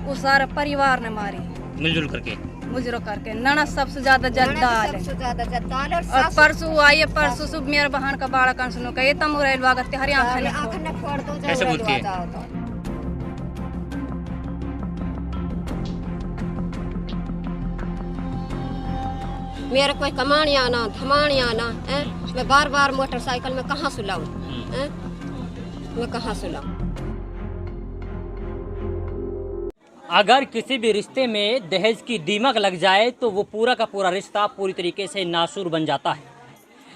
वो सारा परिवार ने मारी मिलजुल करके मुजरो करके। ननद सबसे ज्यादा जद्दाल है। और परसों आई है, परसों सुबह मेरे बहन का बाड़ा कन सुनो कहे तम रेल वागत हरी आंखें फोड़ दो। कैसे बोलती है? मेरे कोई कमानी आना धमानी आना है। मैं बार बार मोटरसाइकिल में कहाँ सुलाऊं? मैं कहाँ सुलाऊं? अगर किसी भी रिश्ते में दहेज की दीमक लग जाए तो वो पूरा का पूरा रिश्ता पूरी तरीके से नासूर बन जाता है।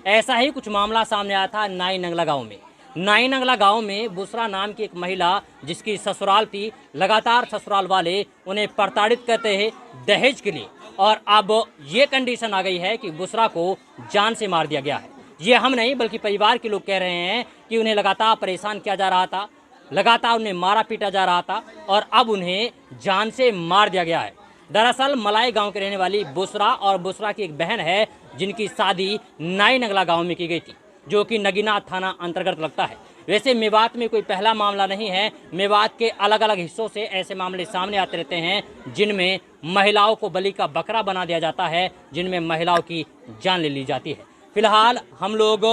ऐसा ही कुछ मामला सामने आया था नाई नंगला गांव में। नाई नंगला गांव में बुसरा नाम की एक महिला जिसकी ससुराल थी, लगातार ससुराल वाले उन्हें प्रताड़ित करते हैं दहेज के लिए, और अब ये कंडीशन आ गई है कि बुसरा को जान से मार दिया गया है। ये हम नहीं बल्कि परिवार के लोग कह रहे हैं कि उन्हें लगातार परेशान किया जा रहा था, लगातार उन्हें मारा पीटा जा रहा था और अब उन्हें जान से मार दिया गया है। दरअसल मलाई गांव के रहने वाली बुसरा और बुसरा की एक बहन है जिनकी शादी नाई नंगला गांव में की गई थी, जो कि नगीना थाना अंतर्गत लगता है। वैसे मेवात में कोई पहला मामला नहीं है। मेवात के अलग अलग हिस्सों से ऐसे मामले सामने आते रहते हैं जिनमें महिलाओं को बलि का बकरा बना दिया जाता है, जिनमें महिलाओं की जान ले ली जाती है। फिलहाल हम लोग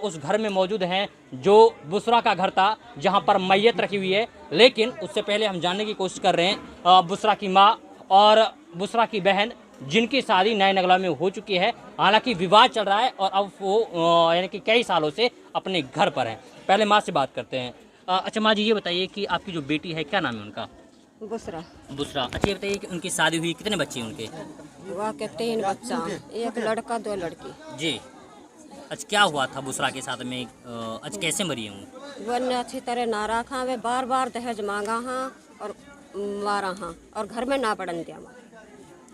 उस घर में मौजूद हैं जो बुसरा का घर था, जहां पर मैयत रखी हुई है। लेकिन उससे पहले हम जानने की कोशिश कर रहे हैं बुसरा की माँ और बुसरा की बहन, जिनकी शादी नए नगला में हो चुकी है। हालांकि विवाद चल रहा है और अब वो यानी कि कई सालों से अपने घर पर हैं। पहले माँ से बात करते हैं। अच्छा माँ जी, ये बताइए कि आपकी जो बेटी है क्या नाम है उनका? बुसरा। बुसरा। अच्छा ये बताइए कि उनकी शादी हुई, कितने बच्चे उनके? वहाँ के 3 बच्चा, एक लड़का 2 लड़की। जी। अच्छा क्या हुआ था बुसरा के साथ में? अच्छा कैसे मरी है वो? वन अच्छी तरह ना रखा, वे बार बार दहेज मांगा हाँ और मारा हाँ और घर में ना पड़न दिया।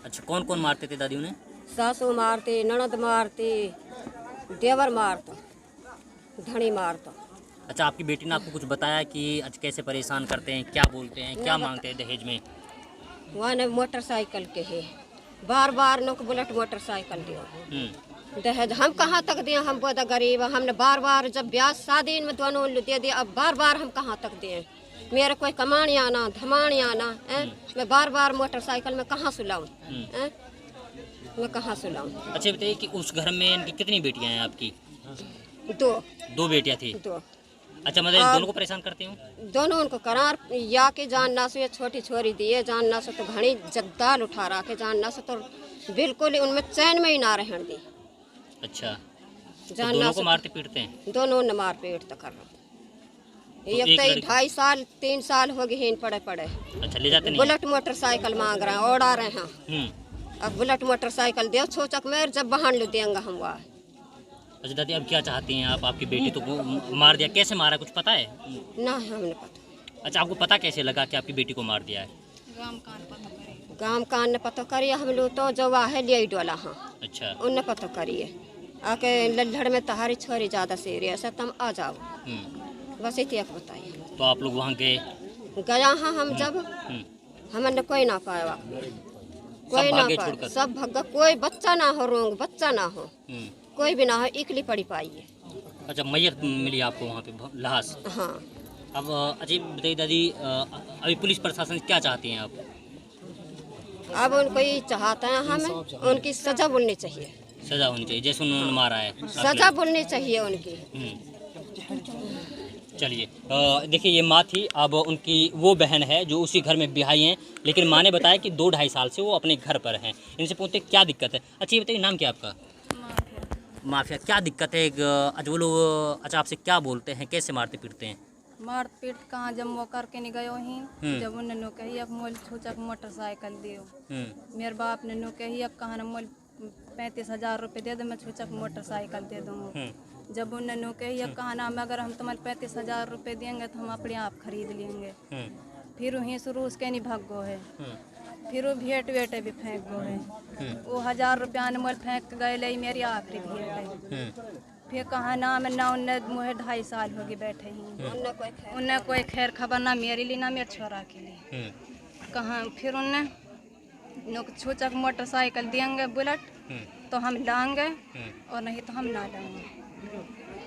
अच्छा कौन कौन मारते थे दादी उन्हें? सासू मारती, ननद मारती, देवर मारता, धनी मारता। अच्छा आपकी बेटी ने आपको कुछ बताया कि अच्छा कैसे परेशान करते हैं, क्या बोलते हैं, क्या मांगते हैं दहेज में? वहाँ ने मोटरसाइकिल के है, बार बार नुक बुलेट मोटरसाइकिल दियो दहेज। हम कहाँ तक दिए? हम बहुत गरीब, हमने बार बार जब ब्याह शादी में दोनों दे दिया, अब बार बार हम कहाँ तक दिए? मेरे कोई कमानी आना धमानी आना है। मैं बार बार मोटरसाइकिल में कहाँ सुलाऊं? मैं कहाँ सुलाऊं? अच्छा बताइए कि उस घर में इनकी कितनी बेटियां हैं आपकी? 2 बेटियां थी। 2। अच्छा मतलब दोनों को परेशान करती हूँ? दोनों उनको करार या के जान ना सो, ये छोटी छोरी दिए जान ना सो तो घनी जद्दाल उठा रहा के जान ना सो तो बिल्कुल ही उनमें चैन में ही ना रहने दी। अच्छा जान दोनों ना को मारते पीटते हैं? दोनों ने मार पीट तक कर रहा। एक 2.5 साल 3 साल हो गए पड़े पड़े। अच्छा ले जाते नहीं? बुलेट मोटरसाइकिल मांग रहे हैं, ओढ़ा रहे हैं। अब बुलेट मोटरसाइकिल दे छोचक मेर जब बहान लो देंगे हम वहाँ। अच्छा दादी अब क्या चाहती हैं आप? आपकी बेटी तो मार दिया, कैसे मारा कुछ पता है? ना हमने पता। अच्छा आपको पता कैसे लगा कि आपकी बेटी को मार दिया है? गाँव कान ने पता करिए, हम लोग तो जो है ले डोला हाँ। अच्छा उनने पता करिए आके लल्लड़ में तहारी छोरी ज़्यादा सीरियस है, तुम आ जाओ। बस इतना बताइए। तो आप लोग वहाँ गए? गया हाँ हम जब हमने कोई ना पाया, कोई ना पाया, सब भगा। कोई बच्चा ना हो, रोंग बच्चा ना हो, कोई भी ना हो, इकली पड़ी पाई है। अच्छा मैयत मिली आपको वहाँ पे लाश? हाँ। अब अजीब बताइए दादी, अभी पुलिस प्रशासन क्या चाहती हैं आप? अब उनको ये चाहते हैं हमें उनकी सजा बोलनी चाहिए। सजा होनी चाहिए जैसे उन्होंने मारा है? सजा बोलनी चाहिए उनकी। चलिए देखिए ये माँ थी, अब उनकी वो बहन है जो उसी घर में बिहाई हैं, लेकिन माँ ने बताया कि 2-2.5 साल से वो अपने घर पर हैं। इनसे पूछते क्या दिक्कत है। अच्छा ये बताइए नाम क्या आपका? माफिया। क्या दिक्कत है? अच्छा वो लोग अच्छा आपसे क्या बोलते हैं, कैसे मारते पीटते हैं? मार पीट कहाँ जब वो करके नहीं गयो ही, जब उन्हें नो कही अब मोल छोचक मोटरसाइकिल दियो। मेरे बाप ने नो कही अब कहाँ मोल 35,000 रुपये दे दो, मैं छोचक मोटरसाइकिल दे दूँगा। जब उन्हें नो कही अब कहा ना अगर हम तुम्हारे 35,000 रुपये देंगे तो हम अपने आप खरीद लेंगे। फिर वहीं शुरू उसके नहीं भाग गो है, फिर वो भेंट वेटे भी फेंक गो है। वो 1,000 रुपया ने मोल फेंक गए ले मेरी आखिरी भेंट है। फिर कहा ना मैं ना उन्हें मुझे 2.5 साल हो गए बैठे ही, उन्हें कोई खैर खबर ना मेरे लिए ना मेरे छोरा के लिए। कहाँ फिर उन्हें छोचक मोटरसाइकिल देंगे बुलेट तो हम लाएंगे और नहीं तो हम ना लाएंगे।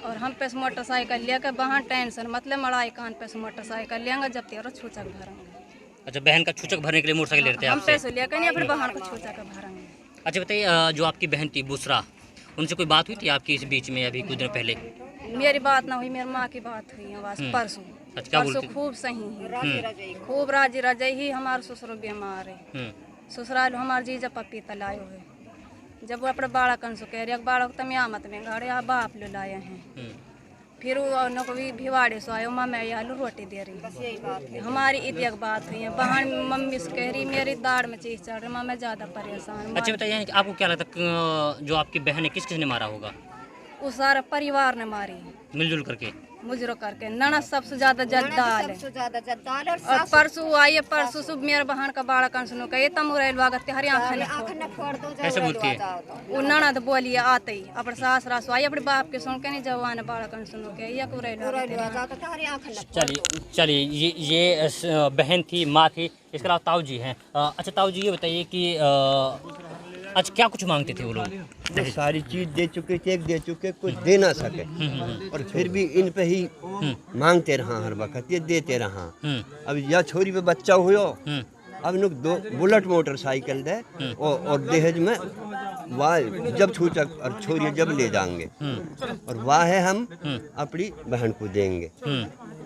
और हम पे मोटरसाइकिल लेकर वहाँ टेंशन मतलब मड़ाई कान पे मोटरसाइकिल लेंगे जब तेरा छोचक भरेंगे। अच्छा, बहन का छूचक भरने के लिए मोटरसाइकिल ले रहे थे हम आपसे? पैसे लेकर नहीं, फिर बहन को छूचा कर भरेंगे। अच्छा बताइए, जो आपकी बहन थी बुसरा, उनसे कोई बात हुई थी आपकी इस बीच में अभी कुछ दिन पहले? मेरी बात ना हुई, मेरी माँ की बात हुई है बस परसों। अच्छा, क्या परसों बोलती? खूब सही है, खूब राजी रजाई ही। हमारे ससुर बीमार है, ससुराल हमारे जीजा पपीता लायो है। जब वो अपने बाड़ा कंसो कह रहे बाड़ा तम यहाँ मत में गाड़े यहाँ बाप लो लाए हैं। फिर वो न कोई भिवाड़े से आयो, माँ मैं आलू रोटी दे रही। हमारी इतनी बात हुई है। बहन मम्मी से कह रही मेरी दाढ़ में चीज चढ़ रही, माँ मैं ज्यादा परेशान। अच्छा बताइए, आपको क्या लगता है जो आपकी बहन है किस किस ने मारा होगा? उस सारा परिवार ने मारी, मिलजुल करके मुजरो करके। ननद सबसे ज्यादा जद्दाल है। सबसे ज्यादा जद्दाल और और परसों आई है, परसों सुबह मेरे बहन का बाड़ा कन सुनो कहे तम रेलवा गते हरी आंख आँख न फोड़ दो ऐसे बोलती है? वो ननद बोली आते ही अपने सास रासु आई अपने बाप के सुन के नहीं जवान बाड़ा कन सुनो के या को रेलवा जाओ तो हरी आँख न चलिए ये बहन थी, माँ थी, इसके अलावा ताऊ जी हैं। अच्छा ताऊ जी, ये बताइए कि अच्छा क्या कुछ मांगते थे वो लोग? वो सारी चीज दे चुके, चेक दे चुके, कुछ दे ना सके और फिर भी इन पे ही मांगते रहा, हर वक्त ये देते रहा। अब यह छोरी पे बच्चा हुआ, अब लोग 2 बुलेट मोटरसाइकिल दे और दहेज में वाह जब छूचक और छोरी जब ले जाएंगे और वाह है हम अपनी बहन को देंगे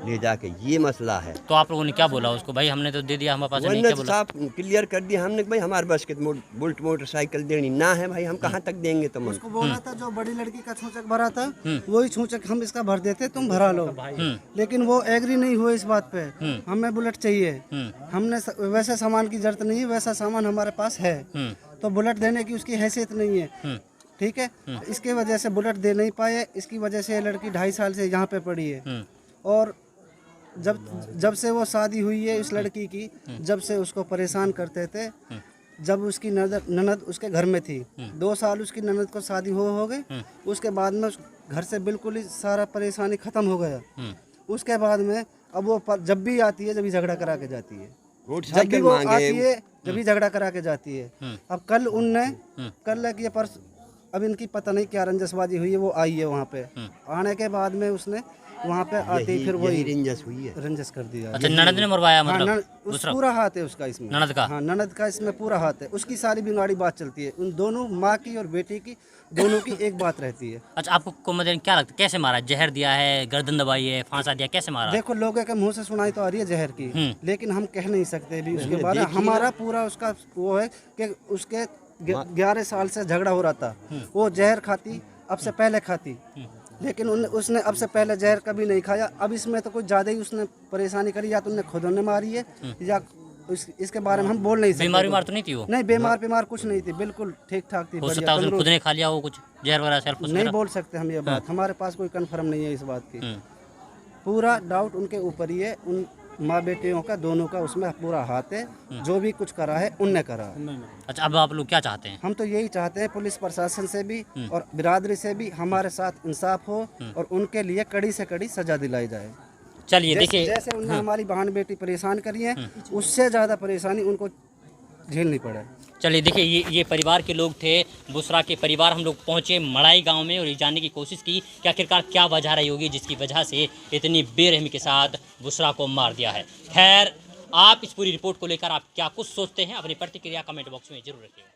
ले जाके, ये मसला है। तो आप लोगों ने क्या बोला उसको? भाई हमने तो दे दिया, हमारे पास नहीं, क्या बोला? साफ क्लियर कर दिया हमने कि भाई हमारे बस के बुलेट मोटरसाइकिल देनी ना है भाई, हम कहाँ तक देंगे तुम? उसको बोला था जो बड़ी लड़की का छूचक भरा था वही छूचक हम इसका भर देते, तुम भरा लो। लेकिन वो एग्री नहीं हुए इस बात पे, हमें बुलेट चाहिए। हमने वैसे सामान की जरूरत नहीं है, वैसा सामान हमारे पास है, तो बुलेट देने की उसकी हैसियत नहीं है। ठीक है, इसके वजह से बुलेट दे नहीं पाए, इसकी वजह से लड़की 2.5 साल से यहाँ पे पड़ी है। और जब से वो शादी हुई है इस लड़की की, जब से उसको परेशान करते थे, जब उसकी ननद उसके घर में थी, 2 साल उसकी ननद को शादी हो गई, उसके बाद में उस घर से बिल्कुल ही सारा परेशानी खत्म हो गया। उसके बाद में अब वो जब भी आती है जब भी झगड़ा करा के जाती है, जब भी वो आती है जब भी झगड़ा करा के जाती है। अब कल उनने कल कि परस अब इनकी पता नहीं क्या रंजसबाजी हुई है, वो आई है वहाँ पे, आने के बाद में उसने वहाँ पे आते ही फिर वही रंजस हुई है, रंजस कर दिया। अच्छा, ननद ने मरवाया मतलब? हाँ, पूरा हाथ है उसका इसमें, ननद का? हाँ, ननद का इसमें पूरा हाथ है। उसकी सारी बिगाड़ी बात चलती है, उन दोनों माँ की और बेटी की दोनों की एक बात रहती है। अच्छा, आपको मतलब क्या लगता है कैसे मारा? जहर दिया है, गर्दन दबाई है, फांसा दिया, कैसे मारा? देखो लोगों के मुंह से सुनाई तो आ रही है जहर की, लेकिन हम कह नहीं सकते भी उसके बारे में। हमारा पूरा उसका वो है कि उसके 11 साल से झगड़ा हो रहा था, वो जहर खाती अब से पहले खाती, लेकिन उसने अब से पहले जहर कभी नहीं खाया। अब इसमें तो कुछ ज्यादा ही उसने परेशानी करी, या तो उन्हें खुद ने मारी है या इसके बारे में हम बोल नहीं सकते। बीमार तो नहीं थी वो? नहीं, बीमार कुछ नहीं थी, बिल्कुल ठीक ठाक थी। हो सकता है उसने खुद ने खा लिया हो कुछ जहर वगैरह, सेल्फ नहीं बोल सकते हम ये बात, हमारे पास कोई कंफर्म नहीं है इस बात की। पूरा डाउट उनके ऊपर ही है, उन माँ बेटियों का दोनों का उसमें पूरा हाथ है, जो भी कुछ करा है उनने करा है। अच्छा, अब आप लोग क्या चाहते हैं? हम तो यही चाहते हैं पुलिस प्रशासन से भी और बिरादरी से भी हमारे साथ इंसाफ हो और उनके लिए कड़ी से कड़ी सजा दिलाई जाए। चलिए देखिए, जैसे उन्हें हमारी बहन बेटी परेशान करी है, उससे ज्यादा परेशानी उनको झेलनी पड़े। चलिए देखिए, ये परिवार के लोग थे, बुसरा के परिवार। हम लोग पहुंचे मड़ाई गांव में और ये जानने की कोशिश की कि आखिरकार क्या वजह रही होगी जिसकी वजह से इतनी बेरहमी के साथ बुसरा को मार दिया है। खैर, आप इस पूरी रिपोर्ट को लेकर आप क्या कुछ सोचते हैं, अपनी प्रतिक्रिया कमेंट बॉक्स में जरूर रखिएगा।